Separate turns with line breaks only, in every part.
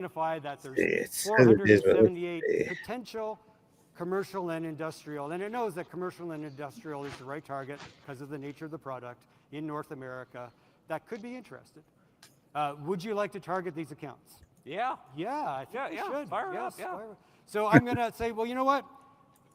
identify that there's
It's because it is what
478 potential commercial and industrial, and it knows that commercial and industrial is the right target because of the nature of the product in North America that could be interested. Would you like to target these accounts?
Yeah.
Yeah, I think we should.
Fire
Yes,
up, yeah.
fire up. So I'm going to say, well, you know what?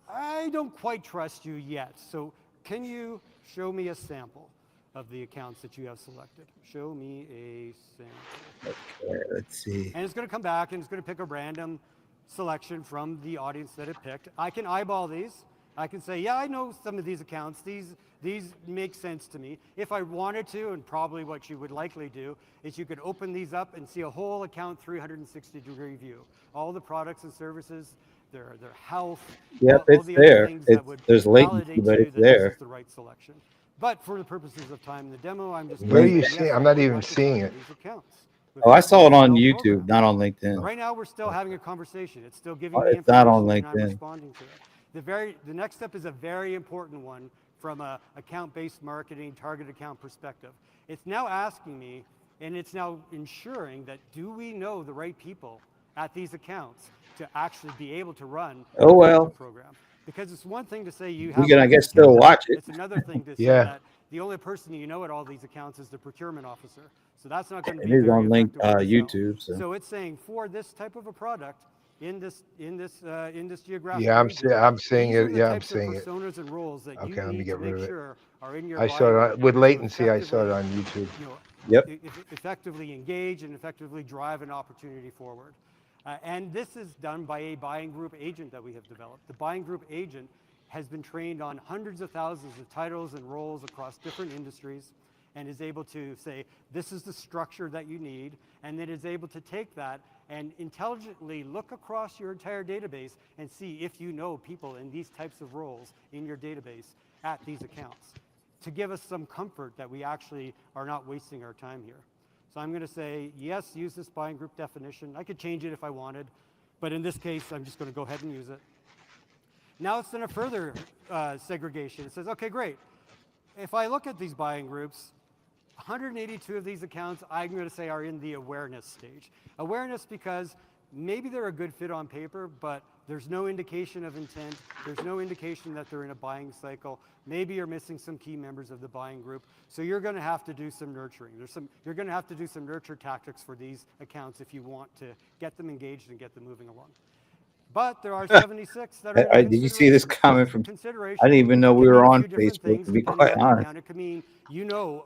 I don't quite trust you yet. So can you show me a sample of the accounts that you have selected? Show me a sample.
Okay, let's see.
And it's going to come back and it's going to pick a random selection from the audience that it picked. I can eyeball these. I can say, yeah, I know some of these accounts. These make sense to me. If I wanted to, and probably what you would likely do, is you could open these up and see a whole account 360-degree view. All the products and services, their health,
Yep,
all
it's
the
there.
other things that would
There's latency,
validate
but
to you
it's
that this
there.
is the right selection. But for the purposes of time in the demo, I'm just
Where
going
do you
to
see? I'm not even seeing it.
these accounts.
Oh, I saw it on
With
YouTube,
program.
not on LinkedIn.
Right now, we're still having a conversation. It's still giving
Oh,
me
it's not on
information and I'm
LinkedIn.
responding to it. The next step is a very important one from a account-based marketing, target account perspective. It's now asking me, and it's now ensuring that do we know the right people at these accounts to actually be able to run
Oh, well.
the program? Because it's one thing to say you have.
We can, I guess, still watch it.
It's another thing to say
Yeah.
that the only person you know at all these accounts is the procurement officer. So that's not going to
It
be
is
very
on link
effective with the sell.
YouTube. So
So it's saying for this type of a product in this geographic
Yeah,
region,
I'm seeing
these are
it.
the
Yeah, I'm
types of
seeing it.
personas and roles that
Okay,
you
let me
need
get
to
rid
make
of it.
sure are in your
I
buying
saw
group
it with
to
latency. I saw it
effectively,
on YouTube.
you know,
Yep.
effectively engage and effectively drive an opportunity forward. And this is done by a buying group agent that we have developed. The buying group agent has been trained on hundreds of thousands of titles and roles across different industries and is able to say, this is the structure that you need, and then is able to take that and intelligently look across your entire database and see if you know people in these types of roles in your database at these accounts to give us some comfort that we actually are not wasting our time here. So I'm going to say, yes, use this buying group definition. I could change it if I wanted, but in this case, I'm just going to go ahead and use it. Now it's in a further segregation. It says, okay, great. If I look at these buying groups, 182 of these accounts, I'm going to say are in the awareness stage. Awareness because maybe they're a good fit on paper, but there's no indication of intent. There's no indication that they're in a buying cycle. Maybe you're missing some key members of the buying group. So you're going to have to do some nurturing. You're going to have to do some nurture tactics for these accounts if you want to get them engaged and get them moving along. But there are 76 that are in
did you see this comment from?
consideration.
I didn't even know
It
we
can
were
mean a
on
few different
Facebook.
things
To be
depending
quite
on the
honest.
account. It could mean a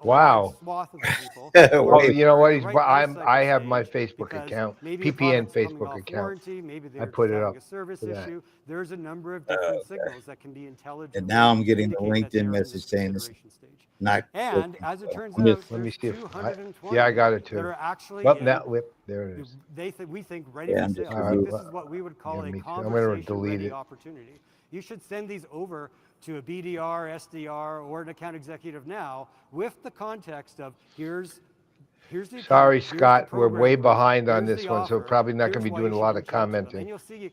Wow.
large swath of the people.
Well,
or
Well, you know what?
they're in
He's.
the right life
I
cycle
have my
stage
Facebook
because
account,
maybe a
PPN
product's coming
Facebook
off
account.
warranty, maybe they're
put it
having
up
a service
for that.
issue. There's a number of different signals that can be intelligent.
And now I'm getting the
indicate that
LinkedIn
they're in
message
this
saying it's
consideration stage.
not.
And as it turns
I'm
out,
just-
Let me
there's
see if
220
yeah, I got it
that
too.
are actually
Well,
in
that whip. There it is.
we think ready
Yeah,
for
I'm just
sale.
reviewing.
This is what we would call
Yeah,
a
me too. I'm gonna delete
conversation-ready
it.
opportunity. You should send these over to a BDR, SDR, or an account executive now with the context of here's the account,
Sorry,
here's the
Scott. We're
program
way
brief,
behind on
here's
this
the
one, so
offer,
probably not going
here's
to be
why
doing a
you
lot
should
of
reach out to them.
commenting.
And you'll see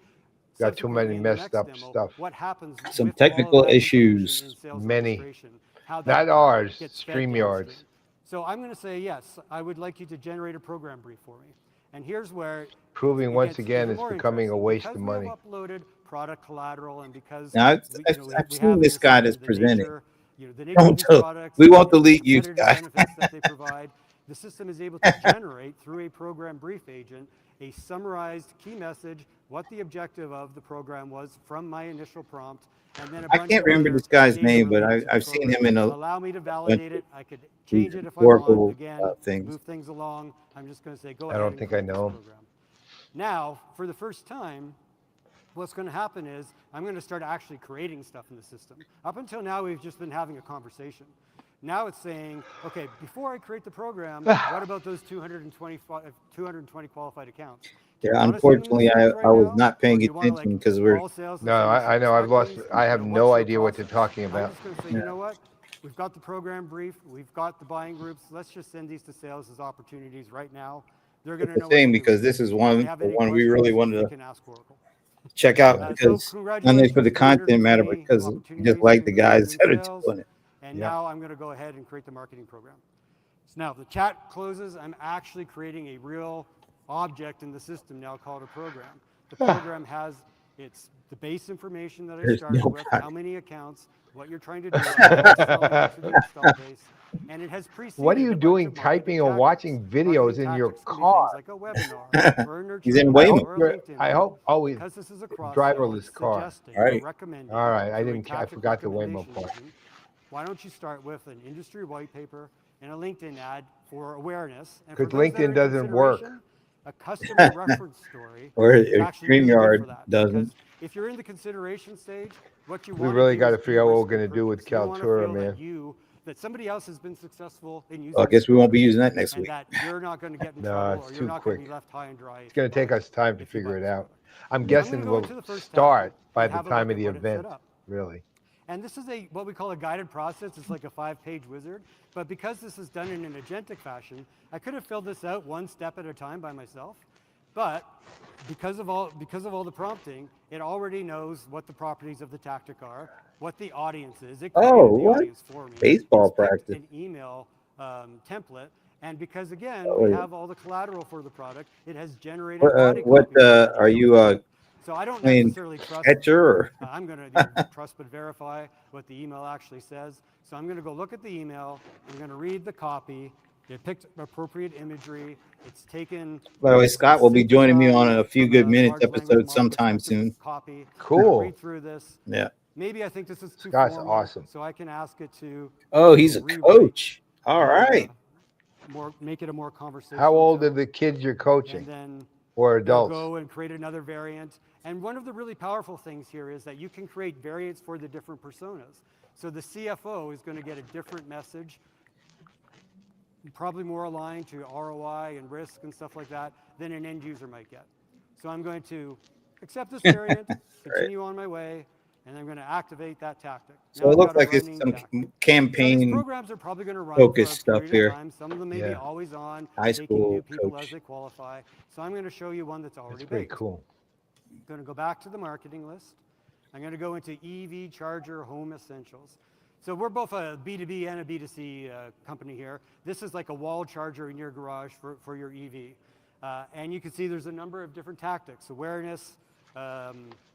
Got too many
subsequently in the
messed
next
up
demo
stuff.
what happens
Some
with all of
technical
that information
issues.
in sales
Many.
registration, how that
Not ours.
gets fed
StreamYard's.
downstream. So I'm going to say, yes, I would like you to generate a program brief for me. And here's where
Proving
it
once
gets
again
even
it's
more
becoming a
interesting.
waste
Because
of
we
money.
have uploaded product collateral and because
Now, I've
we
seen
have
this
in
guy
system
that's
the
presenting.
nature, the nature of
Don't
these
tell-
products,
we won't
the
delete you,
competitive
Scott.
benefits that they provide. The system is able to generate through a program brief agent a summarized key message, what the objective of the program was from my initial prompt, and then a
I
bunch
can't
of
remember
other
this guy's
data
name, but
related to the
I've seen
program.
him in a
Allow me to
bunch
validate
of
it. I could
these
change it if I want.
historical
Again,
things.
move things along. I'm just going to say go
I
ahead
don't
and
think
create
I
this
know him.
program. Now, for the first time, what's going to happen is I'm going to start actually creating stuff in the system. Up until now, we've just been having a conversation. Now it's saying, okay, before I create the program, what about those 220 qualified accounts? Do you
Yeah,
wanna send them the
unfortunately,
sales right
I was
now?
not
Or
paying
do you wanna,
attention because we're.
all sales and
No,
send
I know. I've lost.
these?
I have
What's
no
your
idea what they're
process?
talking
I'm
about.
just going to say, you know what? We've got the program brief. We've got the buying groups. Let's just send these to sales as opportunities right now. They're going to
It's
know
a
what to
shame
do
because
with
this is
it. If
one
they
the
have any
one we really
questions,
wanted
they
to
can ask Oracle.
check out
So
because not only
congratulations,
for the content matter, but
220
because we just
opportunities
like
have
the
been created
guys
in
that are
sales.
doing it.
And
Yeah.
now I'm going to go ahead and create the marketing program. So now the chat closes. I'm actually creating a real object in the system now called a program. The program has the base information that I
There's
started
no
with,
back.
how many accounts, what you're trying to do, how it's selling to the install base, and it has preceded
What are you
a bunch
doing
of marketing
typing or
tactics.
watching videos
Marketing
in your
tactics can be
car?
things like a webinar, or a nurture
He's in
group,
Waymo.
or a LinkedIn
I
group.
hope always
Because this is a cross
driverless car.
suggesting,
All right.
recommending.
All right,
through a
I
tactic
forgot the Waymo
recommendation
part.
engine. Why don't you start with an industry white paper and a LinkedIn ad for awareness? And for
'Cause
those that are
LinkedIn
in
doesn't work.
consideration, a customer reference story
Or
is actually really good for
StreamYard
that.
doesn't.
Because if you're in the consideration stage, what you
We
want
really
to do
got
is
to figure out what
de-risk
we're
your
going to do with
purchase. You want to
Kaltura,
feel
man.
that somebody else has been successful in using
Well, I guess
this
we won't be
product,
using that next
and
week.
that you're not going to get in
No,
trouble,
it's
or
too
you're not going to
quick.
be left high and dry.
It's going to take us time to figure it out. I'm
I'm
guessing
going to go
we'll
into the first
start
tactic
by
and
the
have a
time
look
of the
at what it's set
event,
up.
really.
And this is what we call a guided process. It's like a 5-page wizard. But because this is done in an agentic fashion, I could have filled this out one step at a time by myself. But because of all the prompting, it already knows what the properties of the tactic are, what the audience is. It created
Oh,
the
what?
audience for me.
Baseball
It's picked
practice.
an email template. And because, again,
Oh,
we
yeah.
have all the collateral for the product, it has generated body
What
copy. for the
are you
details. So I don't
playing
necessarily trust.
catcher? Or?
I'm going to trust but verify what the email actually says. So I'm going to go look at the email. I'm going to read the copy. It picked appropriate imagery. It's taken.
By the way, Scott will be joining me on a few
from
good minutes
large language
episode
model
sometime
perspective
soon.
Copy.
Cool.
Read through this.
Yeah.
Maybe I think this is too
Scott's
formal,
awesome.
so I can ask it to.
Oh, he's a
rewrite
coach. All
and,
right.
make it a more conversational.
How old are
tone.
the kids you're coaching?
And then
Or
they'll
adults?
go and create another variant. And one of the really powerful things here is that you can create variants for the different personas. So the CFO is going to get a different message, probably more aligned to ROI and risk and stuff like that than an end user might get. So I'm going to accept this variant, continue on my way, and I'm going to activate that tactic.
So
Now
it
I've
looks
got a
like it's
running
some
tactic. So these
campaign.
programs are probably going to run
focused
for a
stuff
period
here.
of time. Some of them may be
Yeah.
always on,
High
taking
school
new people
coach.
as they qualify. So I'm going to show you one that's already
That's pretty
baked.
cool.
I'm going to go back to the marketing list. I'm going to go into EV charger home essentials. So we're both a B2B and a B2C company here. This is like a wall charger in your garage for your EV. And you can see there's a number of different tactics: awareness,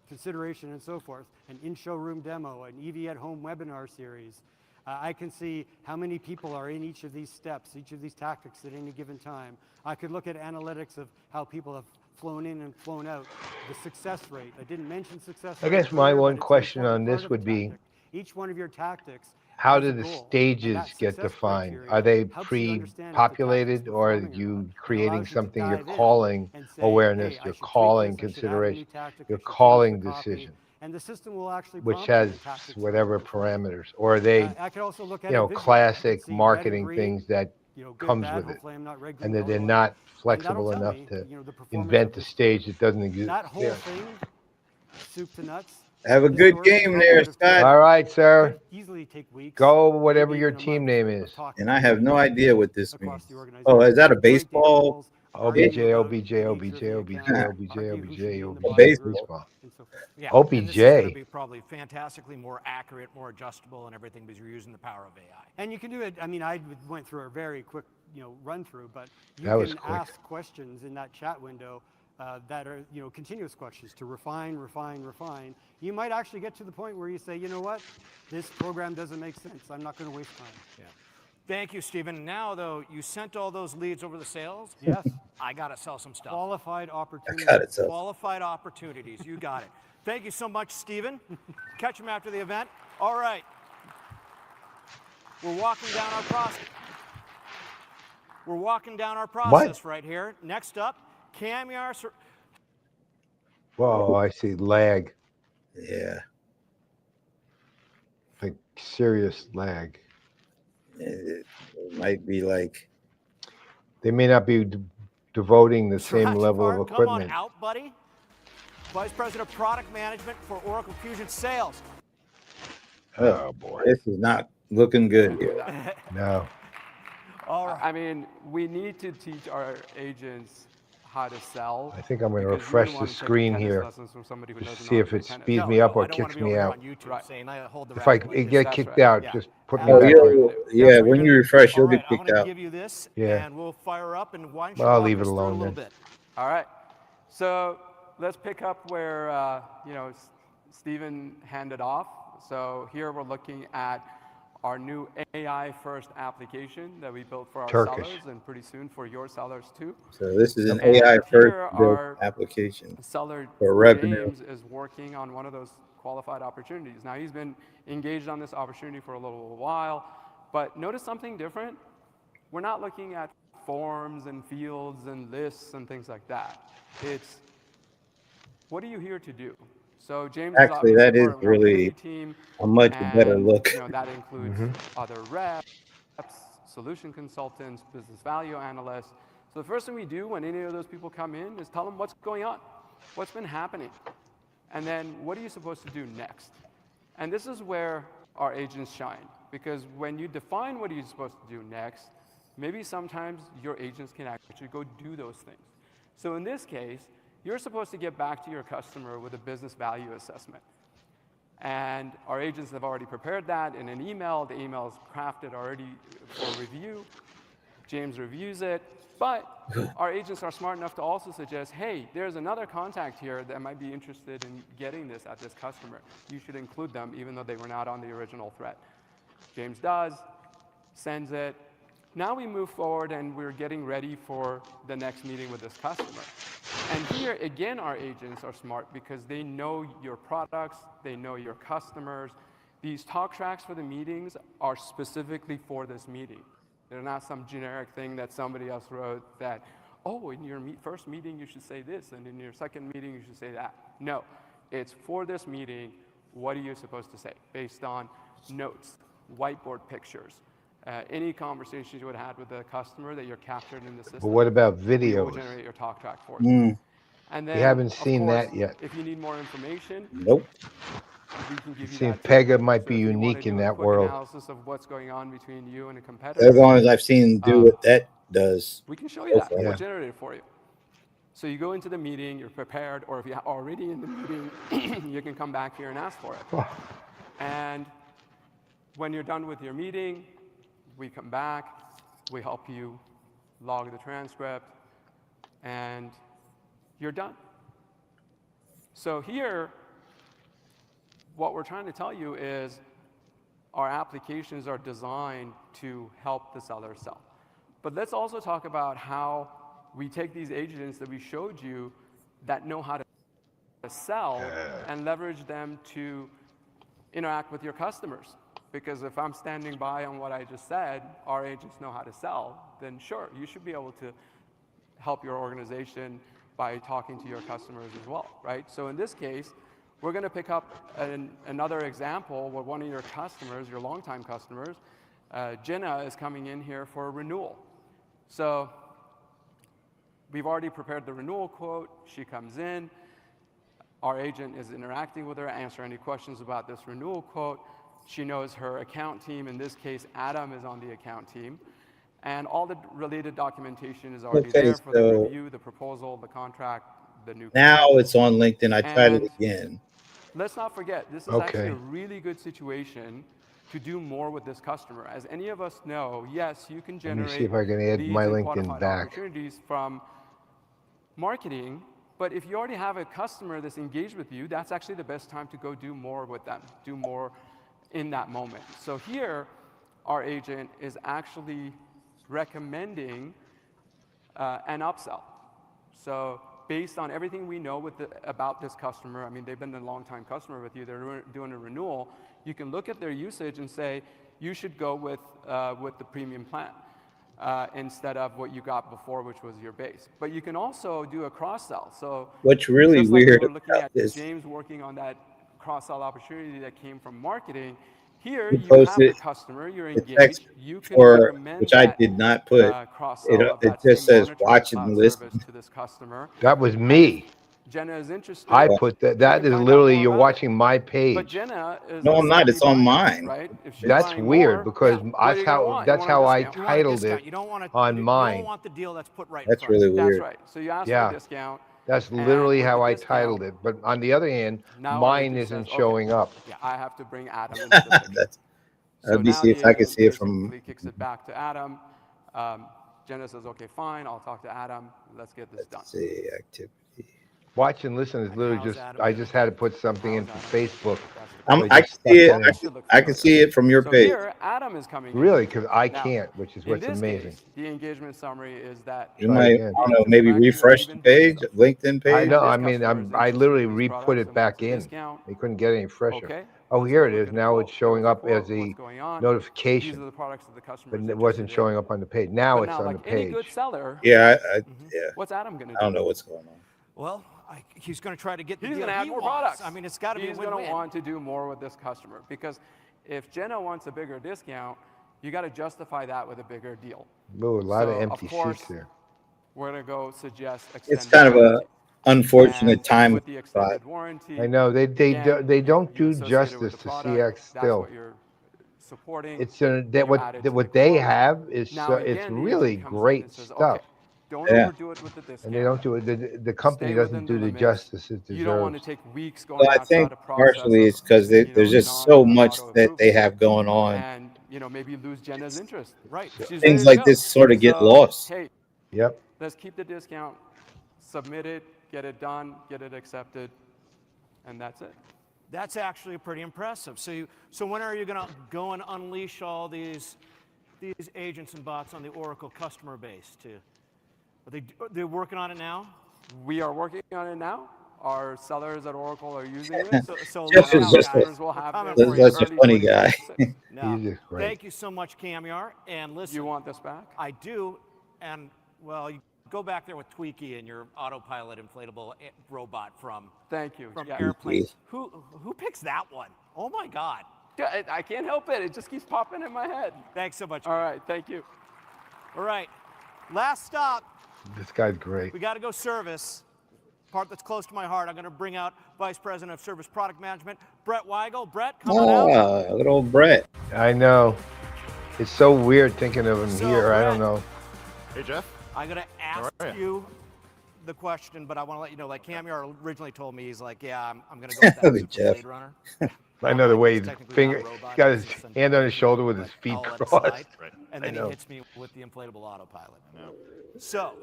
consideration, and so forth. An in-showroom demo, an EV at home webinar series. I can see how many people are in each of these steps, each of these tactics at any given time. I could look at analytics of how people have flown in and flown out, the success rate. I didn't mention success
I
rate
guess my
earlier, but
one
it's an
question
important
on
part
this
of
would
the
be,
tactic. Each one of your tactics
how
has
do
a
the
goal, and
stages
that
get
success
defined?
criteria
Are they
helps you understand if the tactic's
pre-populated, or are
performing or
you
not. It
creating
allows you to
something you're
dive in
calling
and say,
awareness,
hey, I
you're
should tweak
calling
this, I should add a new
consideration,
tactic,
you're
I should change
calling
the copy,
decision,
and the system will actually
which
prompt you
has
with tactics that
whatever
perform.
parameters? Or are they,
I could also look at
you know,
it visually. I could
classic
see red and
marketing
green,
things that
good,
comes
bad.
with it,
Hopefully I'm not red,
and
green,
that they're
colorblind.
not
And that'll
flexible
tell
enough
me,
to
the performance
invent
of
a
this
stage that doesn't exist?
That whole
Yeah.
thing, soup to nuts.
Have a good
Historically,
game
probably
there,
would have taken-
Scott.
All right, sir.
Could easily take weeks.
Go whatever
maybe
your
even a
team
month
name
of
is.
talking
And I
with
have no
management
idea what this
across
means.
the organization.
Oh, is that a
Great data
baseball?
pools,
OBJ,
arguing about
OBJ,
the nature
OBJ,
of the
OBJ,
account,
OBJ,
argue who should be in the
OBJ,
buying
baseball.
group,
baseball.
and so forth.
Yeah,
OBJ.
and this is going to be probably fantastically more accurate, more adjustable, and everything because you're using the power of AI.
And you can do it. I mean, I went through a very quick, run through, but you
That was
can
quick.
ask questions in that chat window that are, continuous questions to refine, refine, refine. You might actually get to the point where you say, you know what, this program doesn't make sense. I'm not going to waste time.
Yeah. Thank you, Stephen. Now, though, you sent all those leads over the sales.
Yes.
I got to sell some stuff.
Qualified opportunity.
Got it, so.
Qualified opportunities. You got it. Thank you so much, Stephen. Catch him after the event. All right. We're walking down our process. We're walking down our process right here. Next up, Camyar.
Whoa, I see lag,
Yeah.
like serious lag.
It might be like,
They may not be devoting the same
Srirachi
level of
Park, Come on
equipment.
out, buddy. Vice President of Product Management for Oracle Fusion Sales.
Oh boy,
this is not looking good here.
no.
All right.
I mean, we need to teach our agents how to sell.
I think I'm going to
because you
refresh
wouldn't
the
want to take
screen
tennis
here,
lessons from somebody who
just
doesn't
see
know
if
how to
it
play tennis.
speeds
No,
me up or
I don't wanna
kicks
be
me
over
out.
on YouTube
Right.
saying I hold the
If I
racket like
get
this.
kicked
That's right.
out,
Yeah.
just put me
Oh,
back
yeah,
in.
yeah. When you refresh,
All
you'll
right,
get
I'm
kicked
going to
out.
give you this,
Yeah.
and we'll fire up, and why don't you
Well, I'll
walk
leave it
us through
alone
a little
then.
bit.
All right. So let's pick up where Stephen handed off. So here we're looking at our new AI-first application that we built for our
Turkish.
sellers, and pretty soon for your sellers too.
So this is an
And
AI
here
first built
our
application
seller
for revenue.
James is working on one of those qualified opportunities. Now he's been engaged on this opportunity for a little while, but notice something different. We're not looking at forms and fields and lists and things like that. It's, what are you here to do? So James
Actually,
is
that
obviously
is
part of our
really
affinity team,
a much better
and,
look.
that includes other reps, solution consultants, business value analysts. So the first thing we do when any of those people come in is tell them what's going on, what's been happening, and then what are you supposed to do next? And this is where our agents shine, because when you define what you're supposed to do next, maybe sometimes your agents can actually go do those things. So in this case, you're supposed to get back to your customer with a business value assessment. And our agents have already prepared that in an email. The email is crafted already for review. James reviews it. But our agents are smart enough to also suggest, hey, there's another contact here that might be interested in getting this at this customer. You should include them, even though they were not on the original thread. James does, sends it. Now we move forward and we're getting ready for the next meeting with this customer. And here, again, our agents are smart because they know your products, they know your customers. These talk tracks for the meetings are specifically for this meeting. They're not some generic thing that somebody else wrote that, oh, in your first meeting you should say this, and in your second meeting you should say that. No, it's for this meeting, what are you supposed to say? Based on notes, whiteboard pictures, any conversations you would have had with the customer that you're captured in the system.
But what about
We will
videos?
generate your talk track for you. And then,
We haven't
of
seen
course,
that yet.
if you need more information,
Nope.
we can give you
Seems
that too.
Pega might
So
be
if you wanna
unique in
do a
that
quick
world.
analysis of what's going on between you and a
As
competitor,
long as I've seen do what that does.
we can show you
so
that.
far.
We'll
Yeah.
generate it for you. So you go into the meeting, you're prepared, or if you're already in the meeting, you can come back here and ask for it. And when you're done with your meeting, we come back, we help you log the transcript, and you're done. So here, what we're trying to tell you is our applications are designed to help the seller sell. But let's also talk about how we take these agents that we showed you that know how to sell and leverage them to interact with your customers. Because if I'm standing by on what I just said, our agents know how to sell, then sure, you should be able to help your organization by talking to your customers as well, right? So in this case, we're going to pick up another example where one of your customers, your longtime customers, Jenna, is coming in here for a renewal. So we've already prepared the renewal quote. She comes in. Our agent is interacting with her, answer any questions about this renewal quote. She knows her account team. In this case, Adam is on the account team. And all the related documentation is already
Okay,
there for the
so
review, the proposal, the contract, the new
now
quote.
it's on LinkedIn. I tried it
And
again.
let's not forget, this is
Okay.
actually a really good situation to do more with this customer. As any of us know, yes, you can
Let me
generate
see if I can add
leads
my
and
LinkedIn
qualified
back.
opportunities from marketing, but if you already have a customer that's engaged with you, that's actually the best time to go do more with them, do more in that moment. So here, our agent is actually recommending an upsell. So based on everything we know about this customer, I mean, they've been a long-time customer with you, they're doing a renewal, you can look at their usage and say, you should go with the premium plan instead of what you got before, which was your base. But you can also do a cross-sell. So
What's really
just like
weird
we were looking
about
at
this,
James working on that cross-sell opportunity that came from marketing, here
you
you have the
posted
customer, you're
the text
engaged, you can
for
recommend
which I
that
did not put.
cross-sell of
It
that
just
same
says
monitoring
watch
cloud
and
service
listen.
to this customer.
That was
And if
me.
Jenna is interested,
I
Yeah.
put that.
she
That
can
is
find out
literally,
more
you're
about it.
watching my
But
page.
Jenna is
No,
a
I'm not.
savvy
It's on
buyer,
mine.
right? If she's
That's
buying
weird
more,
because
what are you gonna want? You
that's
want a
how I
discount.
You want a
titled
discount.
it
You don't want to,
on
you
mine.
don't want the deal that's put right in
That's
front.
really
That's
weird.
right. So you ask
Yeah.
for a discount.
That's
And
literally
with
how
the
I
discount,
titled it. But on the other hand,
now our
mine
agent
isn't
says,
showing up.
Yeah, I have to bring Adam into the picture.
That's.
So
Let me
now
see
the
if I can
agent
see it from.
basically kicks it back to Adam. Jenna says, okay, fine, I'll talk to Adam. Let's get this done.
Let's see, activity.
Watch and listen is literally
How's
just,
Adam
I
doing?
just had to put something in
How's
for
Adam?
Facebook.
That's the
So
I
just
can
stuck
see it.
that in.
Should look
I can
familiar.
see it from your
So
page.
here, Adam is coming in.
Really, because I
Now,
can't, which is
in
what's
this
amazing.
case, the engagement summary is that
You
Try
might,
again.
I don't know, maybe
Interactions are
refresh the
even doing
page,
stuff.
LinkedIn
I
page.
know,
This
I mean,
customer is
I
interested
literally
in these
re-put
products
it
and
back
wants a
in.
discount.
They couldn't get any fresher.
Okay.
Oh,
let's
here
go
it
look
is.
at
Now
quote.
it's showing
There's
up
quote,
as the
what's going on. These
notification,
are the products that the customer
but
is
it wasn't
interested
showing
in.
up on the page. Now
But
it's
now,
on
like
the
any good
page.
seller,
Yeah, yeah.
what's Adam going to do?
I don't know what's going on.
Well, he's going to try to get the
He's
deal
going to add
he
more
wants.
products.
I mean, it's got to be a
He's going
win-win.
to want to do more with this customer because if Jenna wants a bigger discount, you got to justify that with a bigger deal.
Ooh, a lot of
So,
empty
course,
seats there.
we're going to go suggest
It's
extended
kind of a
warranty.
unfortunate
And
time
with the
spot.
extended warranty,
I know, they
again,
don't
you
do
associate it with
justice
the
to
product,
CX
that's
still.
what you're supporting.
It's
then
that
you add it to the
what they
quote.
have is
Now,
it's
again, the
really
agent comes in
great
and says,
stuff.
okay, don't
Yeah.
overdo it with the discount.
And they don't do it. The company
Stay
doesn't
within
do the
limits.
justice it
You don't want to
deserves.
take weeks going
Well, I
outside
think
the process
partially
of,
it's because there's just so much that they have going on.
and maybe lose Jenna's interest.
Right.
She's
Things
ready to
like
go.
this sort of get
So,
lost.
Hey,
Yep.
let's keep the discount, submit it, get it done, get it accepted, and that's it.
That's actually pretty impressive. So when are you going to go and unleash all these agents and bots on the Oracle customer base? They're working on it now?
We are working on it now. Our sellers at Oracle are using it.
So
Jeff
look
is
out,
just
guys.
will have
Coming
this
for
in
you.
such a
early
funny guy.
2026.
Now,
He's just great.
thank you so much, Camyar. And listen,
You want this back?
I do. And, well, you go back there with Tweaky and your autopilot inflatable robot from
Thank you. Yeah.
Airplane. Who picks that one? Oh, my God.
Yeah, I can't help it. It just keeps popping in my head.
Thanks so much.
All right. Thank you.
All right. Last stop.
This guy's great.
We got to go service. Part that's close to my heart. I'm going to bring out Vice President of Service Product Management, Brett Weigel. Brett, come on out.
Ah, good old Brett.
I know. It's so weird thinking of him
So,
here. I don't
Brett,
know.
Hey, Jeff.
I'm going to ask
are ya?
you the question, but I want to let you know, like Camyar originally told me, he's like, yeah, I'm going to go with that
Look at Jeff.
Blade Runner.
I know the way
He's
his
technically
finger,
not a robot,
he's got
he's
his
just an
hand on his shoulder with his
but
feet
I'll let it
crossed.
slide.
Right.
And
I
then he
know.
hits me with the inflatable autopilot.
No.
So,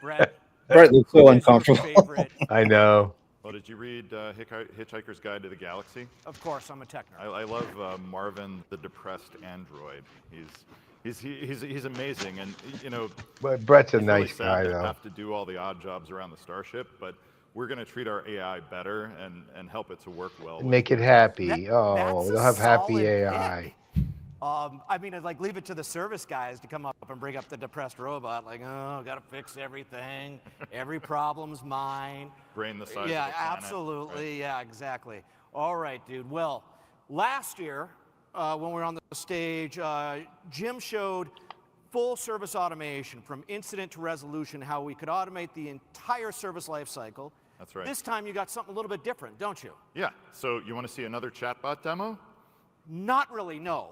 Brett,
Brett looks so
who is your
uncomfortable.
favorite?
I know.
Well, did you read Hitchhiker's Guide to the Galaxy?
Of course, I'm a tech nerd.
I love Marvin, the depressed android. He's amazing, and
But Brett's a
it's really
nice
sad
guy,
to
though.
have to do all the odd jobs around the starship, but we're going to treat our AI better and help it to work well.
Make it happy.
That's
Oh,
a
they'll have happy
solid
AI.
pick. I mean, I'd like leave it to the service guys to come up and bring up the depressed robot. Like, oh, got to fix everything. Every problem's mine.
Brain the size
Yeah,
of the planet.
absolutely.
Right.
Yeah, exactly. All right, dude. Well, last year when we were on the stage, Jim showed full service automation from incident to resolution, how we could automate the entire service life cycle.
That's right.
This time you got something a little bit different, don't you?
Yeah. So you want to see another chatbot demo?
Not really, no.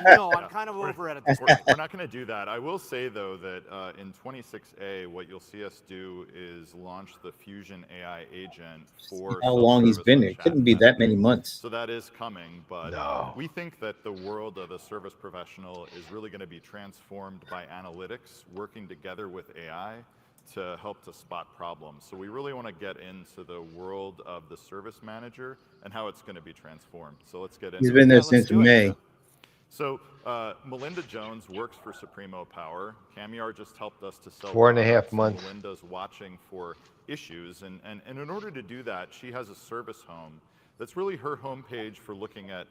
No, I'm kind of over it at this point.
We're not going to do that. I will say, though, that in 26A, what you'll see us do is launch the Fusion AI agent for
How long he's
self-service
been
and
there?
chat
Couldn't be that
messaging.
many months.
So that is coming, but
No.
we think that the world of the service professional is really going to be transformed by analytics working together with AI to help to spot problems. So we really want to get into the world of the service manager and how it's going to be transformed. So let's get into
He's been there
let's
since
do it.
May.
So Melinda Jones works for Supremo Power. Camyar just helped us to sell
4.5
products, and
months.
Melinda's watching for issues, and in order to do that, she has a service home that's really her homepage for looking at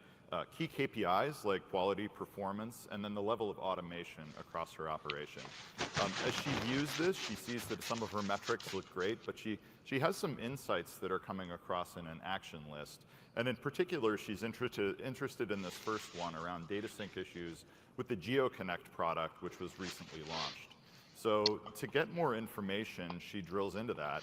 key KPIs like quality, performance, and then the level of automation across her operation. As she views this, she sees that some of her metrics look great, but she has some insights that are coming across in an action list. And in particular, she's interested in this first one around data sync issues with the GeoConnect product, which was recently launched. So to get more information, she drills into that.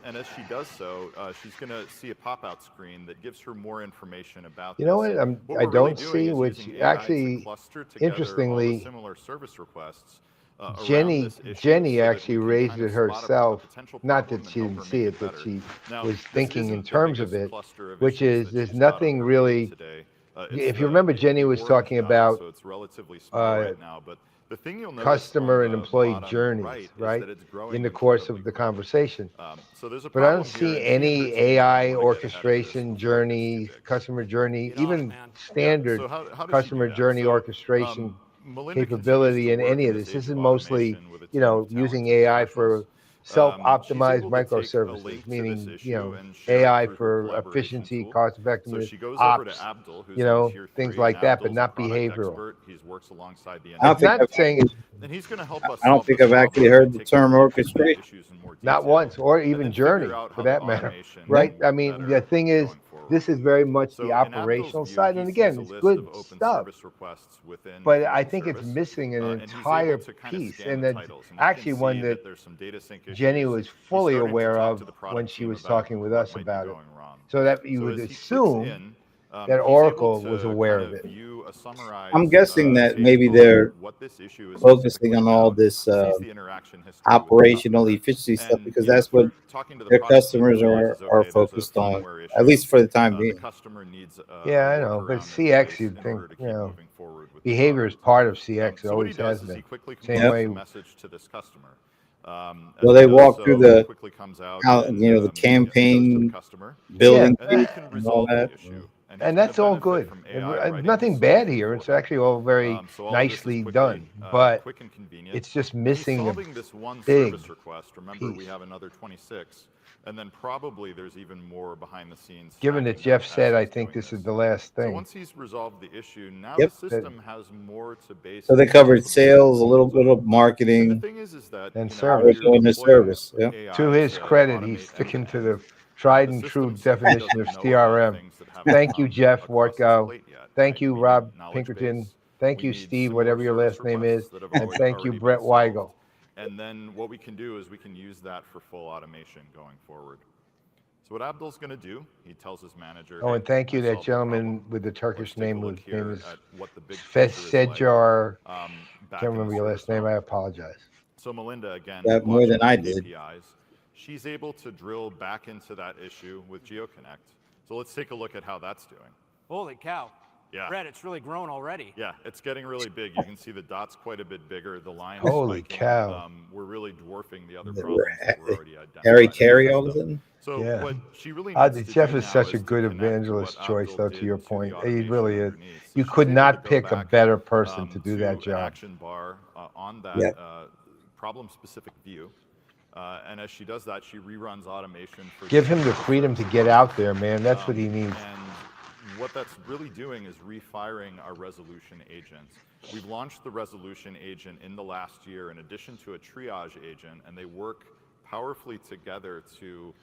And as she does so, she's going to see a pop-out screen that gives her more information about
You know
this.
what?
What
I
we're
don't
really doing
see,
is
which
using AI to
actually,
cluster together all the
interestingly,
similar service requests around
Jenny
this issue
Jenny
so that
actually
we can
raised
kind of
it
spot a
herself.
potential
Not
problem
that
and
she
help
didn't
her
see
make
it, but
better.
she
Now,
was
this
thinking
isn't
in
the
terms of
biggest
it,
cluster of
which
issues
is
that
there's
she's got on
nothing
her
really.
plate today.
If you remember, Jenny was
orange
talking
dot,
about
so it's relatively small right now, but The thing you'll notice
customer
on
and
the
employee
bottom
journeys,
right is
right,
that it's growing
in the course of
incredibly
the
quickly.
conversation.
So there's a
But I
problem
don't
here,
see
and she and her
any
team don't
AI
wanna get ahead of this
orchestration
before it gets too
journey,
big.
customer journey,
Get on it,
even
man.
standard
So how does she do
customer
that?
journey
So
orchestration
Melinda continues
capability
to
in
work
any
in
of
this
this.
age
This
of
is mostly,
automation with a
you
team
know,
of
using
talented
AI
professionals.
for
She's
self-optimized
able to take a
microservices,
link to this
meaning, you
issue
know,
and share it
AI
through her
for
collaboration
efficiency,
tool.
cost
So
effectiveness,
she goes over to
ops,
Abdul, who's
you
in
know,
tier
things
3, and
like that, but
Abdul's a
not
product
behavioral.
expert. He works alongside the
I don't
It's
think
engineers.
not
I've
saying it's
And he's going to help us
I don't
solve
think
this
I've actually
problem by
heard the
taking a
term
look at the
orchestrate.
issues in more
not
detail,
once, or
and
even
then figure
journey
out
for
how the
that matter,
automation
right?
can work
I mean,
better
the thing is,
going forward.
this is very much the
So in Abdul's
operational
view,
side,
he
and
sees
again,
a
it's
list
good
of open
stuff.
service requests within
But I
Fusion
think it's
Service,
missing an
and he's
entire
able to kind of
piece,
scan
and
the
that
titles, and you
actually
can
one
see
that
that there's some data sync
Jenny
issues.
was
He's
fully
starting to
aware
talk
of
to the
when
product
she
team
was
about
talking with
what
us
might be
about it.
going wrong.
So that you
So
would
as he clicks
assume
in,
that
he's able
Oracle was
to
aware
kind
of
of
it.
view a
I'm
summarized
guessing that
take
maybe
on
they're
what this issue is
focusing
specifically
on all
about,
this
sees the interaction history with the
operational
customer,
efficiency stuff
and
because that's what
through talking to the
their
product team,
customers
realizes,
are
okay, there's a
focused on,
firmware
at
issue.
least for the time
The
being.
customer needs a
Yeah, I know, but
workaround in
CX,
place
you'd
in
think,
order to
you
keep
know,
moving forward with the
behavior is
product.
part of CX. It
So what he
always has
does is he
been.
quickly
Same
Yep.
compiles
way,
a message to this customer. As
Well,
we
they
know,
walk through
so he
the
quickly comes out
how
and
the
goes to the
campaign
customer,
yeah,
building
and then he
piece
can
and all
resolve the
that.
issue. And he's
and
going to
that's all
benefit
good.
from
And
AI writing his
nothing bad
solution
here.
for
It's
him.
actually all very
So all of this is
nicely
quickly,
done, but
quick and convenient.
it's just
And he's
missing a
solving this one
big
service request. Remember, we
piece.
have another 26, and then probably there's even more behind the scenes.
Given that
stacking
Jeff
up as
said, I
he's
think
doing
this is the last
So
thing.
once he's resolved the issue, now
Yep.
the system has more to base.
So they
its
covered
possible
sales, a little
solutions
bit
on.
of marketing,
And the thing is that
And
you know,
how
if
they're
service.
you're
doing their
deploying
service. Yeah.
AI
To his
to
credit, he's
automate
sticking to
end-to-end,
the tried
the
and true
system simply
definition of
doesn't know about
CRM.
things that haven't
Thank you,
come
Jeff
across its
Wartgow.
plate yet.
Thank
Right?
you,
We need
Rob
knowledge
Pinkerton.
base.
Thank
We
you,
need
Steve,
similar
whatever your
service
last name is.
requests that have
And thank you,
already been
Brett
solved.
Weigel.
And then what we can do is we can use that for full automation going forward. So what Abdul's going to do, he tells his manager,
Oh,
hey,
and thank you,
I
that
solved the problem.
gentleman with the Turkish
Let's take a
name
look
whose
here
name is
at what the big picture is like,
Fesedjar.
back
Can't
in the
remember your
service
last name.
home.
I apologize.
So Melinda, again,
That more
watching
than I
her
did.
KPIs, she's able to drill back into that issue with GeoConnect. So let's take a look at how that's doing.
Holy cow.
Yeah.
Brett, it's really grown already.
Yeah, it's getting really big. You can see the dots quite a bit bigger. The lines
Holy
spiking.
cow.
We're really dwarfing the other
They
problems
were
that were already identified.
Harry
in the
Carey all of a
system.
sudden.
So
Yeah.
what she really needs to
Jeff
do
is
now
such a
is to
good
connect to
evangelist
what
choice,
Abdul
though, to your
did the
point. He
automation
really is.
underneath. So
You
she's
could
able
not
to go
pick a
back,
better person to do that
an
job.
action bar on that
Yep.
problem-specific view. And as she does that, she reruns automation for
Give him the freedom to get out there, man. That's what he needs.
And what that's really doing is refiring our resolution agents. We've launched the resolution agent in the last year in addition to a triage agent, and they work powerfully together to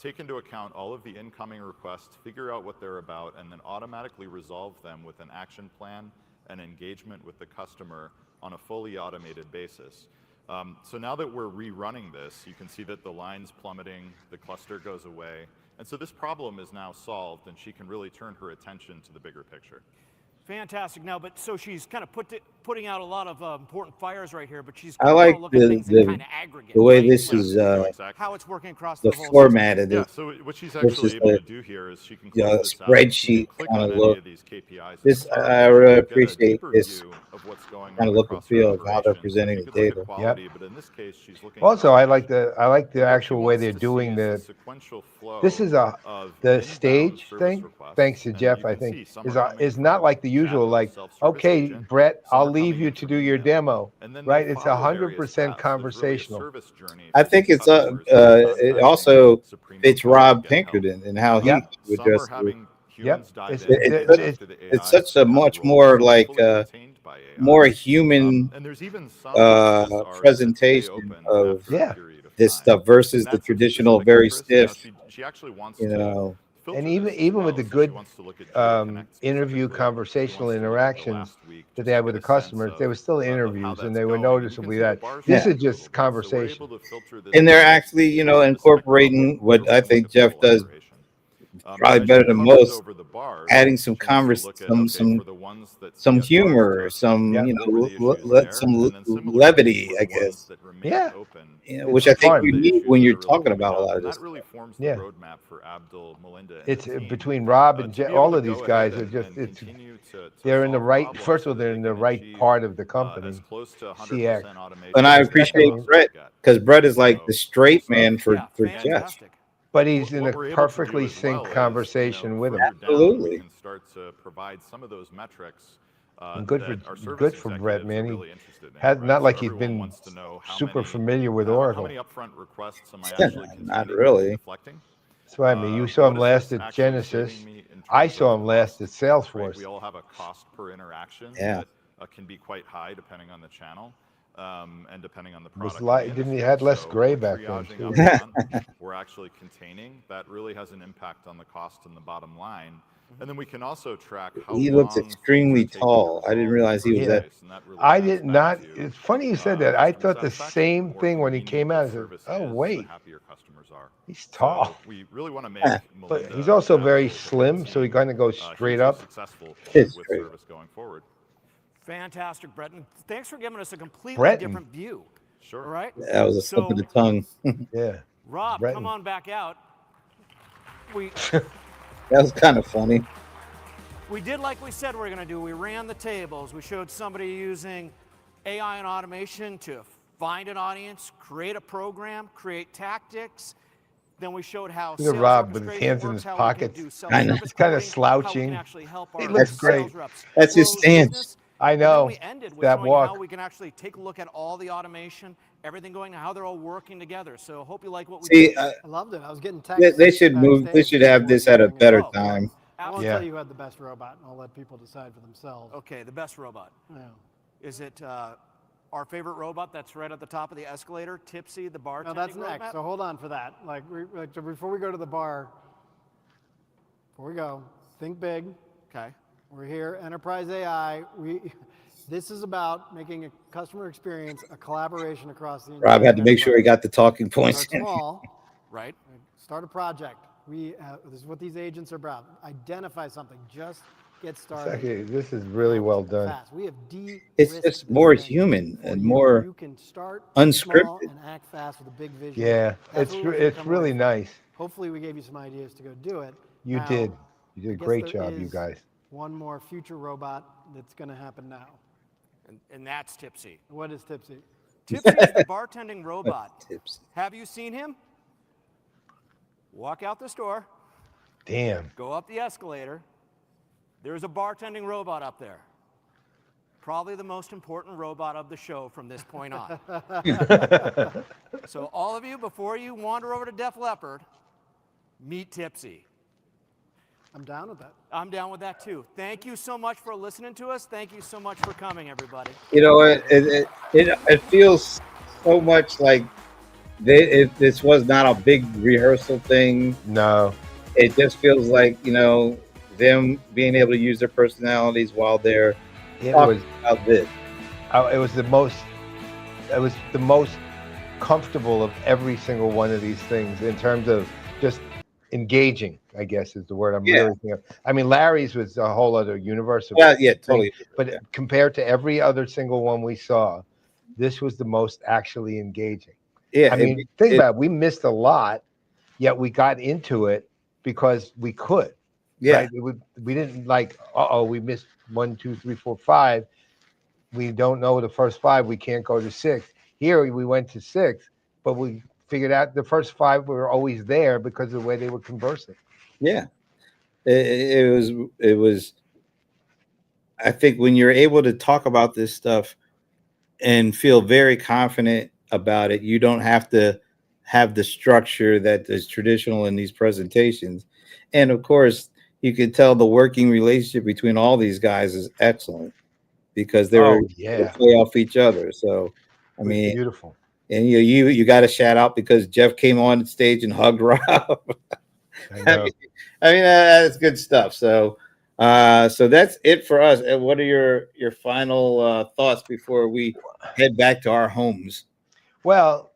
take into account all of the incoming requests, figure out what they're about, and then automatically resolve them with an action plan and engagement with the customer on a fully automated basis. So now that we're rerunning this, you can see that the line's plummeting, the cluster goes away, and so this problem is now solved, and she can really turn her attention to the bigger picture.
Fantastic. Now, but so she's kind of putting out a lot of important fires right here, but she's
I
kind
like
of look at things in kind of aggregate.
the way
right?
this
Like
is
Exactly.
how it's working across
the
the whole
format
system.
of
Yeah,
this.
so what she's
versus
actually able
the,
to do here is she can
you know,
close this out. She
spreadsheet
can click
kind
on
of
any
look.
of these KPIs.
This
and
I
she'll
really
get a
appreciate
deeper
this
view of what's going
kind
on
of look and
across her
feel of how they're
operation.
presenting
She
the
could look at
data.
quality, but in this case, she's looking
Also,
at
I like
automation.
the
And what she
actual way
wants
they're
to
doing
see is
the.
sequential flow
This is
of
the
inbound
stage
service
thing.
requests,
Thanks to
and
Jeff,
you
I
can
think
see some
is
are coming
is not
from
like the usual.
chat,
Like,
self-service
okay,
agent.
Brett,
Some
I'll
are
leave
coming
you
in
to
from
do your
email.
demo.
And then
Right?
they
It's
follow various
100%
paths. There's really a
conversational.
service journey
I
for
think
these
it's
customers that are
it
contacting
also
Supremo
fits
Code to
Rob
get help.
Pinkerton and how he
Yep.
would
Some are
address it.
having
Yep.
humans dive
It's
in and
It's
go
such,
after the
it's
AI
such a
kind of
much
role.
more
Some are
like
fully contained by AI.
more human
And there's even some that are set to stay
presentation
open
of
after a
Yeah.
period of
this
time.
stuff versus
And
the
that's of
traditional,
specific
very
interest. Now,
stiff,
she actually wants
you
to
know.
filter
And
this as
even with
well.
the
So she
good
wants to look at GeoConnect
interview
specifically. She
conversational
wants to look at the
interactions
last week
that
just
they
to
had with
get
the
a sense
customers, there were still
of how
interviews, and
that's
they were
going. And you can
noticeably
see the
that.
bars
This
Yeah.
is
moving a
just
little bit. So we're
conversation.
able to filter this
And they're
down
actually, you
to
know,
a specific problem
incorporating
so
what
we
I
can look
think
at the
Jeff
full
does
operation.
probably
as
better
you
than
hovered
most,
over the bars,
adding some
you can also look at, okay, for the ones that see us
humor,
last,
some
Yeah.
what were the issues there?
some
And then similarly,
levity,
for
I
the ones
guess.
that remain
Yeah.
open,
Which
It's
I think
what
fun.
are
you
the
need
issues
when
that
you're
are really
talking
coming
about a
up?
lot of
And
this
that
stuff.
really forms the
Yeah.
roadmap for Abdul, Melinda, and
It's
the team.
between Rob and
To be
all
able
of
to
these
go
guys
ahead
are just,
and
it's,
continue to
they're in the
solve
right,
problems
first
so
of all,
that
they're
they
in the
can
right
achieve,
part of the
as
company,
close to 100%
CX.
automation
And I
as they
appreciate
Secondly,
possibly
Brett
get.
because Brett is like
So
the straight
awesome.
man
Yeah,
for Jeff.
fantastic.
but he's in
What
a
we're able to do
perfectly
as well
synced
is,
conversation with him.
further down,
Absolutely.
we can start to provide some of those metrics
And
that our service
Brett,
executives
man.
are
He
really interested in.
has
Right?
not
So
like he's
everyone
been
wants to know how
super
many,
familiar with
how
Oracle.
many upfront requests am I actually
Not
containing
really.
and deflecting?
That's what I mean. You saw
What
him
is
last
this
at
actually
Genesis.
saving me in
I
terms
saw
of
him last at
cost? Right?
Salesforce.
We all have a cost per interaction
Yeah.
that can be quite high depending on the channel. And depending on the
Was
product.
like,
and the
didn't he
industry.
had less
So
gray
we're
back then
triaging
too?
up front, we're actually containing. That really has an impact on the cost and the bottom line. And then we can also track how
He looks
long things
extremely
are taking to
tall. I didn't
resolve
realize he
in the
was
first
that.
place, and that really
I
maps
did
back
not.
to,
It's funny you said that. I
customer
thought the
satisfaction.
same
The more
thing when he
convenient
came
the
out. I said,
service
"Oh
is, the
wait,
happier customers are."
he's
So
tall."
we really want to make
Yeah.
But
Melinda
he's also
and
very
Abdul, the whole
slim, so he
team,
kind of goes straight
hugely
up.
successful
It's
with
great.
service going forward.
Fantastic, Brett. And thanks for giving us a completely
Breton.
different view.
Sure.
All right?
That was a slip of the tongue.
Yeah.
Rob,
Breton.
come on back out. We
That was kind of funny.
we did like we said we were going to do. We ran the tables. We showed somebody using AI and automation to find an audience, create a program, create tactics. Then we showed how
Look at
sales
Rob with his
orchestration
hands in
works,
his
how
pockets.
we can do
I know.
self-service
He's kind of
quoting, how we can
slouching.
actually help
He
our
looks
sales
great.
reps
That's his
close
stance.
business.
I
And then
know.
we ended with
That
showing how
walk.
we can actually take a look at all the automation, everything going, how they're all working together. So hope you like what we
See,
did.
I loved it. I was getting texts.
they should move. They
backstage
should
saying
have
what
this
you're
at a
doing and
better
stuff, but
time.
I won't
Yeah.
tell you who had the best robot. I'll let people decide for themselves.
Okay, the best robot.
Yeah.
Is it our favorite robot that's right at the top of the escalator, Tipsy, the
No,
bartending
that's
robot?
next. So hold on for that. So before we go to the bar, before we go, think big.
Okay.
We're here, Enterprise AI. This is about making a customer experience a collaboration across the entire
Rob had to make sure he
enterprise.
got the talking points
Start
in.
small.
Right.
Start a project. This is what these agents are about. Identify something. Just get started.
Actually, this is really well done.
Fast. We have
It's
de-risked
just
this
more
thing
human
for
and
you.
more
You can start
unscripted.
small and act fast with a big vision.
Yeah,
That's
it's
what we want you to
it's
come away
really
from.
nice.
Hopefully, we gave you some ideas to go do it.
You
Now,
did. You did
I
a
guess
great
there
job, you
is
guys.
one more future robot that's going to happen now.
And that's Tipsy.
What is Tipsy?
Tipsy is the bartending robot.
Tipsy.
Have you seen him? Walk out this door,
Damn.
go up the escalator. There's a bartending robot up there. Probably the most important robot of the show from this point on. So all of you, before you wander over to Def Leppard, meet Tipsy.
I'm down with that.
I'm down with that too. Thank you so much for listening to us. Thank you so much for coming, everybody.
You know, it feels so much like this was not a big rehearsal thing.
No.
It just feels like, you know, them being able to use their personalities while they're
It
talking
was
about this.
it was the most comfortable of every single one of these things in terms of just engaging, I guess is the word I'm really thinking of. I mean, Larry's was a whole other universe of
Yeah,
thing,
totally.
but
Yeah.
compared to every other single one we saw, this was the most actually engaging.
Yeah,
I mean, think about it. We missed a lot, yet we got into it because we could.
yeah.
Right? We didn't like, we missed 1, 2, 3, 4, 5. We don't know the first 5. We can't go to 6. Here we went to 6, but we figured out the first 5 were always there because of the way they were conversing.
Yeah. It was, I think when you're able to talk about this stuff and feel very confident about it, you don't have to have the structure that is traditional in these presentations. And of course, you can tell the working relationship between all these guys is excellent because they play off each other. So, I mean,
beautiful.
And you got to shout out because Jeff came on stage and hugged Rob.
I know.
I mean, that's good stuff. So, so that's it for us. And what are your final thoughts before we head back to our homes?
Well,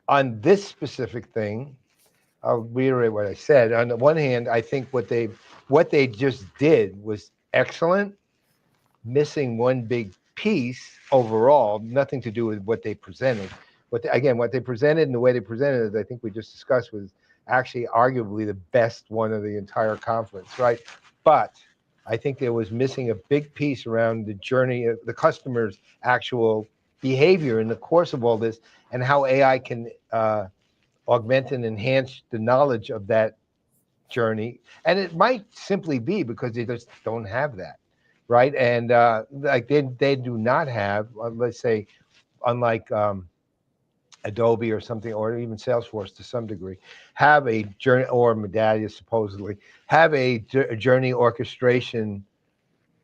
on this specific thing, I'll reiterate what I said. On the one hand, I think what they just did was excellent, missing one big piece overall, nothing to do with what they presented. What they presented and the way they presented it, I think we just discussed, was actually arguably the best one of the entire conference, right? But I think there was missing a big piece around the journey of the customer's actual behavior in the course of all this, and how AI can augment and enhance the knowledge of that journey. And it might simply be because they just don't have that, right? And like they do not have, let's say, unlike Adobe or something, or even Salesforce to some degree, have a journey, or Medallia supposedly have a journey orchestration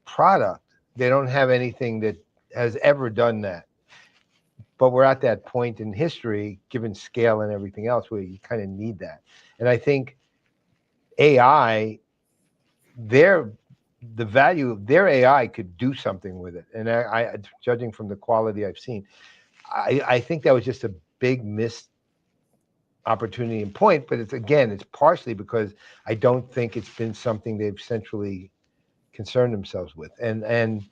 product. They don't have anything that has ever done that. But we're at that point in history, given scale and everything else, where you kind of need that. And I think AI, the value of their AI could do something with it. And I judging from the quality I've seen, I think that was just a big missed opportunity and point. But it's partially because I don't think it's been something they've centrally concerned themselves with. And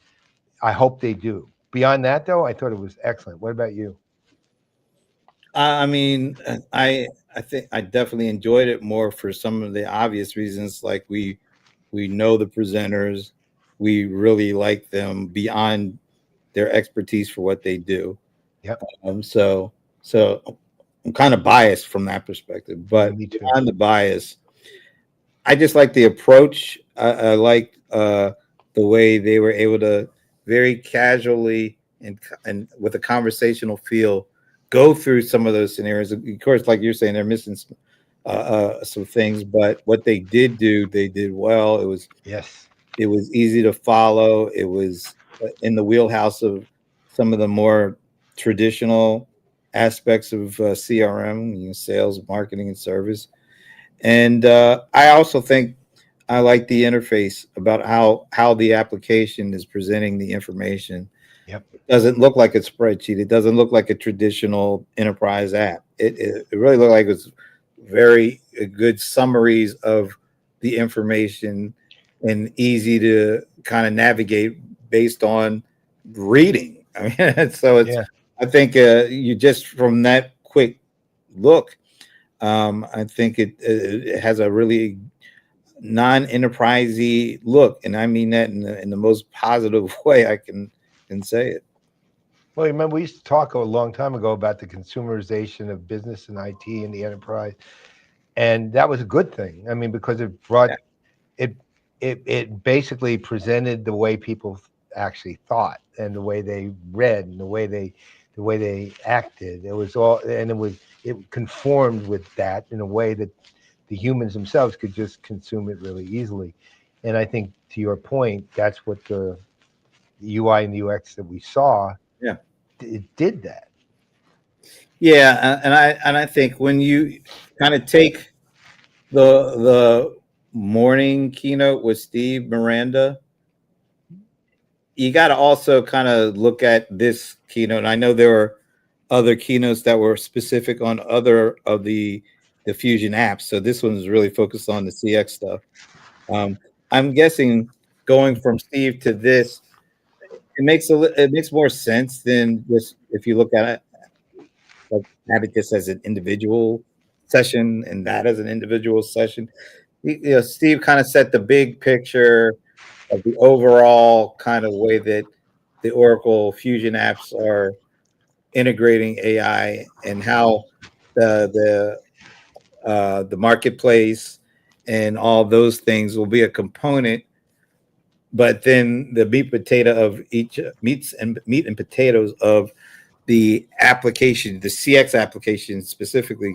I hope they do. Beyond that, though, I thought it was excellent. What about you?
I mean, I think I definitely enjoyed it more for some of the obvious reasons, like we know the presenters, we really like them beyond their expertise for what they do.
Yep.
So I'm kind of biased from that perspective, but
Me too.
beyond the bias, I just like the approach. I like the way they were able to very casually and with a conversational feel go through some of those scenarios. Of course, like you're saying, they're missing some things, but what they did do, they did well. It was easy to follow. It was in the wheelhouse of some of the more traditional aspects of CRM, sales, marketing, and service. And I also think I like the interface about how the application is presenting the information.
Yep.
It doesn't look like a spreadsheet. It doesn't look like a traditional enterprise app. It really looked like it was very good summaries of the information and easy to kind of navigate based on reading. I mean, so it's. Yeah. I think you just from that quick look, I think it has a really non-enterprisey look, and I mean that in the most positive way I can say it.
Well, remember we used to talk a long time ago about the consumerization of business and IT and the enterprise, and that was a good thing. I mean, because it brought it basically presented the way people actually thought and the way they read and the way they acted. It was all, and it conformed with that in a way that the humans themselves could just consume it really easily. And I think, to your point, that's what the UI and the UX that we saw.
Yeah,
it did that.
Yeah, and I think when you kind of take the morning keynote with Steve Miranda, you got to also kind of look at this keynote. And I know there were other keynotes that were specific on other of the Fusion apps. So this one is really focused on the CX stuff. I'm guessing going from Steve to this, it makes more sense than just if you look at it, like have it just as an individual session and that as an individual session. Steve kind of set the big picture of the overall kind of way that the Oracle Fusion apps are integrating AI and how the marketplace and all those things will be a component. But then the meat and potatoes of the application, the CX application specifically,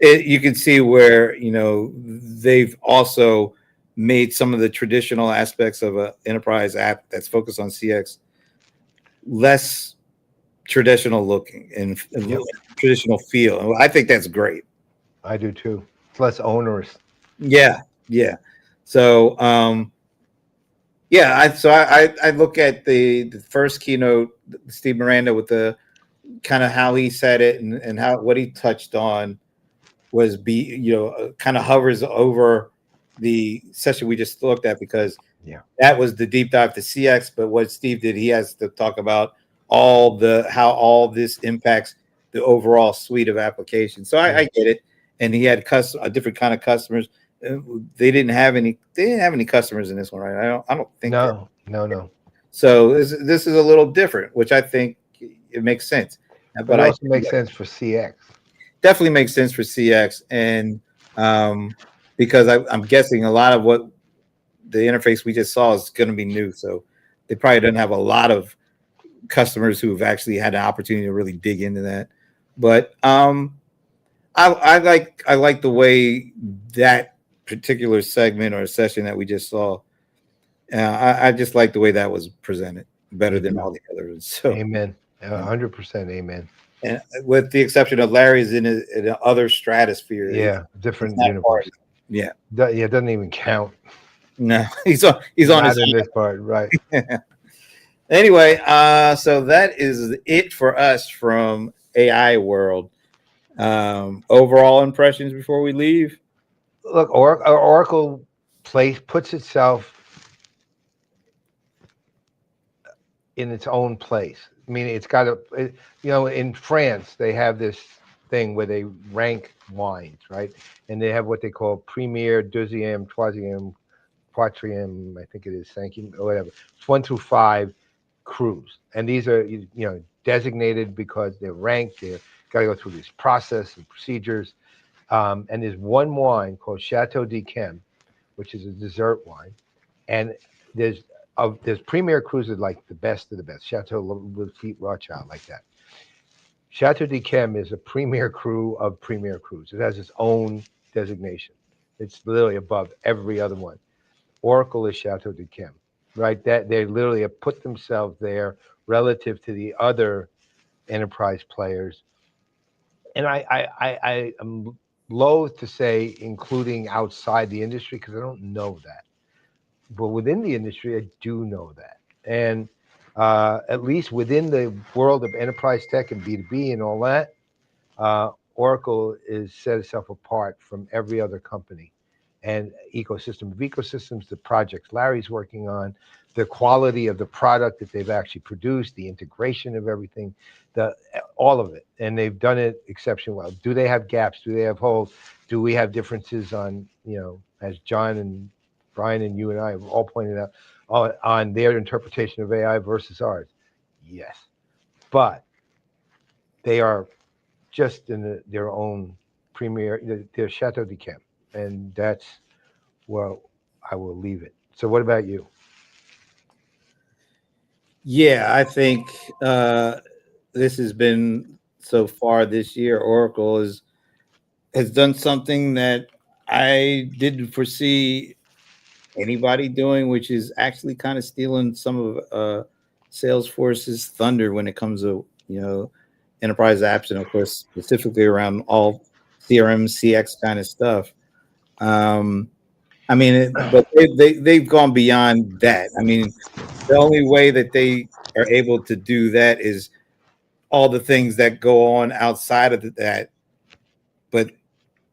you can see where they've also made some of the traditional aspects of an enterprise app that's focused on CX less traditional looking and traditional feel. I think that's great.
I do too. It's less onerous.
Yeah. So I look at the first keynote, Steve Miranda, with the kind of how he said it and what he touched on. was kind of hovers over the session we just looked at, because that was the deep dive to CX. But what Steve did, he has to talk about how all this impacts the overall suite of applications. So I get it. And he had a different kind of customers. They didn't have any customers in this one, right? I don't think
No.
So this is a little different, which I think it makes sense.
But it also makes sense for CX.
Definitely makes sense for CX, and because I'm guessing a lot of what the interface we just saw is going to be new, so they probably don't have a lot of customers who have actually had an opportunity to really dig into that. But I like the way that particular segment or session that we just saw. I just like the way that was presented better than all the others. So
amen, 100% amen.
And with the exception of Larry's in the other stratosphere.
Yeah, different universe.
Yeah.
It doesn't even count.
No, he's on
his in this part, right?
Anyway, so that is it for us from AI world. Overall impressions before we leave.
Look, Oracle puts itself in its own place. I mean, it's got in France, they have this thing where they rank wines, right? And they have what they call premier, deuxième, troisième, quatrième, I think it is, thank you, or whatever. It's 1 through 5 crus. And these are, designated because they're ranked. They've got to go through this process and procedures. And there's one wine called Chateau d'Yquem, which is a dessert wine. And there's premier crus are like the best of the best. Chateau Lafite Rothschild, like that. Chateau d'Yquem is a premier cru of premier crus. It has its own designation. It's literally above every other one. Oracle is Chateau d'Yquem, right? That they literally have put themselves there relative to the other enterprise players. And I am loath to say including outside the industry, because I don't know that. But within the industry, I do know that. And at least within the world of enterprise tech and B2B and all that, Oracle is set itself apart from every other company and ecosystem of ecosystems, the projects Larry's working on, the quality of the product that they've actually produced, the integration of everything, all of it. And they've done it exceptionally well. Do they have gaps? Do they have holes? Do we have differences on, as John and Brian and you and I have all pointed out, on their interpretation of AI versus ours? Yes. But they are just in their own premier, their Chateau d'Yquem. And that's where I will leave it. So what about you?
Yeah, I think this has been, so far this year, Oracle has done something that I didn't foresee anybody doing, which is actually kind of stealing some of Salesforce's thunder when it comes to enterprise apps, and of course specifically around all CRM, CX kind of stuff. But they've gone beyond that. I mean, the only way that they are able to do that is all the things that go on outside of that, but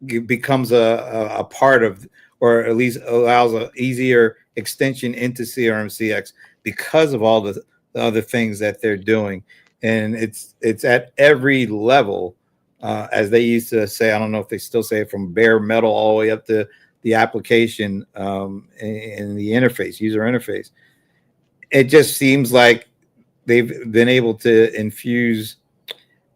it becomes a part of, or at least allows an easier extension into CRM CX because of all the other things that they're doing. And it's at every level, as they used to say. I don't know if they still say it, from bare metal all the way up to the application and the interface, user interface. It just seems like they've been able to infuse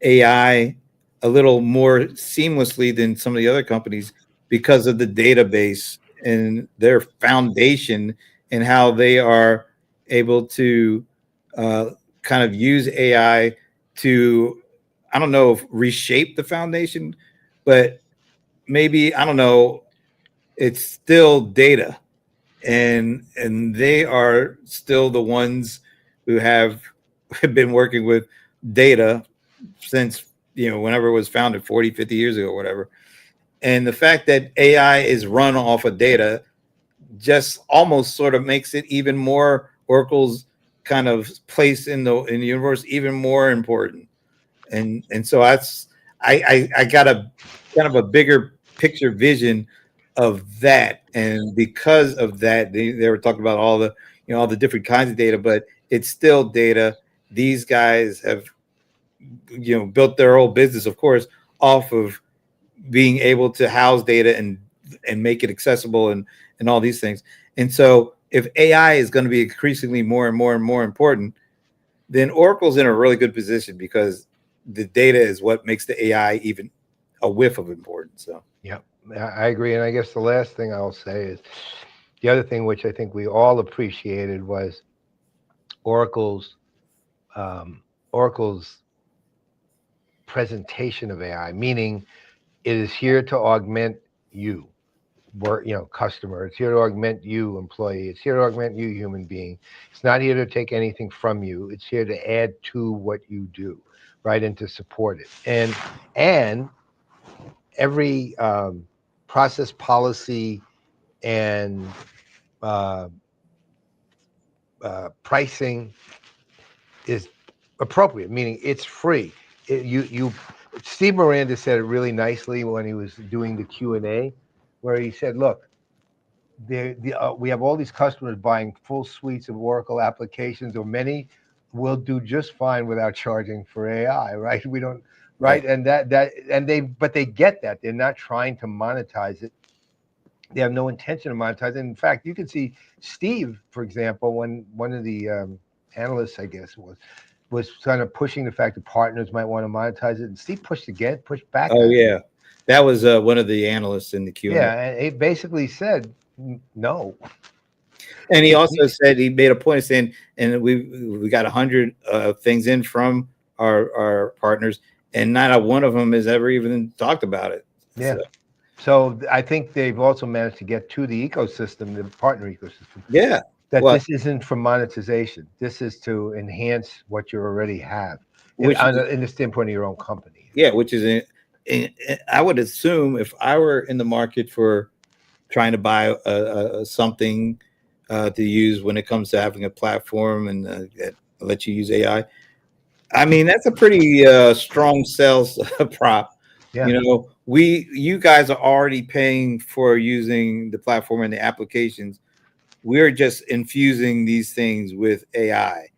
AI a little more seamlessly than some of the other companies because of the database and their foundation, and how they are able to kind of use AI to, I don't know if reshape the foundation, but maybe, I don't know, it's still data, and they are still the ones who have been working with data since whenever it was founded 40, 50 years ago or whatever. And the fact that AI is run off of data just almost sort of makes it even more, Oracle's kind of place in the universe, even more important. And so I gotta kind of a bigger picture vision of that. And because of that, they were talking about all the, all the different kinds of data, but it's still data. These guys have, built their whole business, of course, off of being able to house data and make it accessible and all these things. And so if AI is going to be increasingly more and more and more important, then Oracle's in a really good position because the data is what makes the AI even a whiff of importance. So
Yep, I agree. And I guess the last thing I'll say is the other thing which I think we all appreciated was Oracle's Oracle's presentation of AI, meaning it is here to augment you, customer. It's here to augment you, employee. It's here to augment you, human being. It's not here to take anything from you. It's here to add to what you do, right, and to support it. And every process, policy, and pricing is appropriate, meaning it's free. Steve Miranda said it really nicely when he was doing the Q&A, where he said, look, we have all these customers buying full suites of Oracle applications, or many will do just fine without charging for AI, right? We don't, right? And but they get that. They're not trying to monetize it. They have no intention of monetizing. In fact, you can see Steve, for example, when one of the analysts, I guess, was kind of pushing the fact that partners might want to monetize it, and Steve pushed back.
Oh yeah, that was one of the analysts in the Q&A.
Yeah, and he basically said no.
And he also said, he made a point of saying, and we got 100 things in from our partners, and not a one of them has ever even talked about it.
Yeah. So I think they've also managed to get to the ecosystem, the partner ecosystem.
Yeah.
That this isn't for monetization. This is to enhance what you already have, in the standpoint of your own company.
Yeah, which is, I would assume if I were in the market for trying to buy something to use when it comes to having a platform and that let you use AI, I mean, that's a pretty strong sales prop.
Yeah.
You guys are already paying for using the platform and the applications. We're just infusing these things with AI.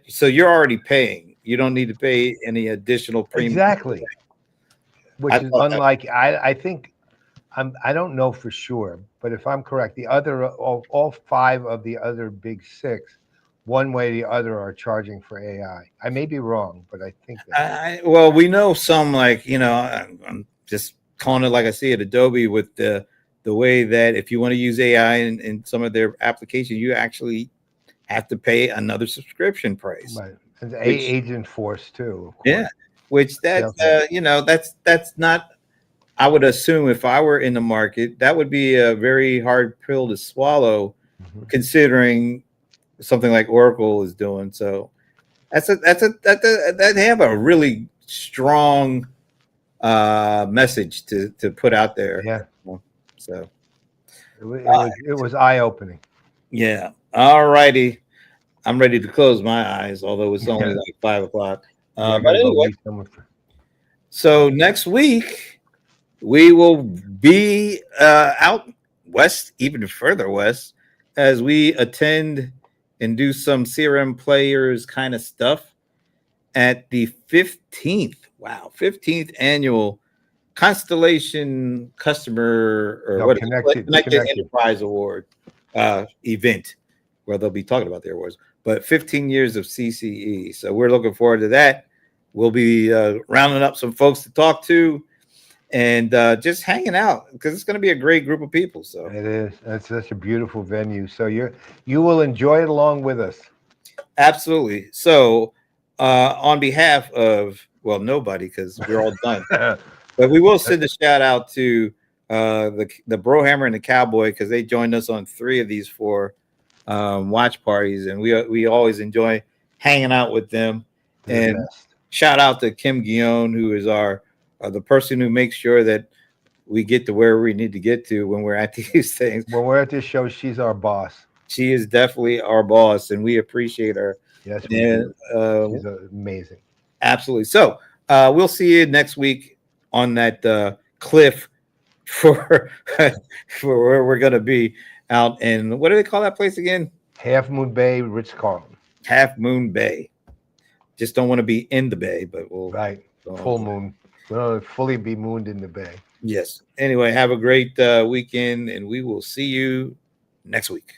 So you're already paying. You don't need to pay any additional premium.
Exactly. Which is unlike, I think, I don't know for sure, but if I'm correct, the other, all 5 of the other big 6, one way or the other, are charging for AI. I may be wrong, but I think that.
Well, we know some, like, I'm just calling it like I see it, Adobe, with the way that if you want to use AI in some of their applications, you actually have to pay another subscription price.
Right. And Agent Force too.
Yeah. Which that's not, I would assume if I were in the market, that would be a very hard pill to swallow, considering something like Oracle is doing. So that they have a really strong message to put out there.
Yeah.
So
it was eye-opening.
Yeah. All righty. I'm ready to close my eyes, although it's only like 5 o'clock. But anyway, so next week we will be out west, even further west, as we attend and do some CRM players kind of stuff at the 15th annual Constellation Customer Connected Enterprise Award event, where they'll be talking about their awards, but 15 years of CCE. So we're looking forward to that. We'll be rounding up some folks to talk to and just hanging out, because it's going to be a great group of people. So
it is. It's such a beautiful venue. So you will enjoy it along with us.
Absolutely. So on behalf of, well, nobody, because we're all done, but we will send a shout out to the Brohammer and the Cowboy, because they joined us on 3 of these 4 watch parties, and we always enjoy hanging out with them. And shout out to Kim Guillaume, who is the person who makes sure that we get to where we need to get to when we're at these things.
When we're at this show, she's our boss.
She is definitely our boss, and we appreciate her.
Yes, we do. She's amazing.
Absolutely. So we'll see you next week on that cliff for for where we're gonna be out in, what do they call that place again?
Half Moon Bay, Ritz-Carlton.
Half Moon Bay. Just don't want to be in the bay, but we'll
Right.
go
Full
on.
moon. We don't fully be mooned in the bay.
Yes. Anyway, have a great weekend, and we will see you next week.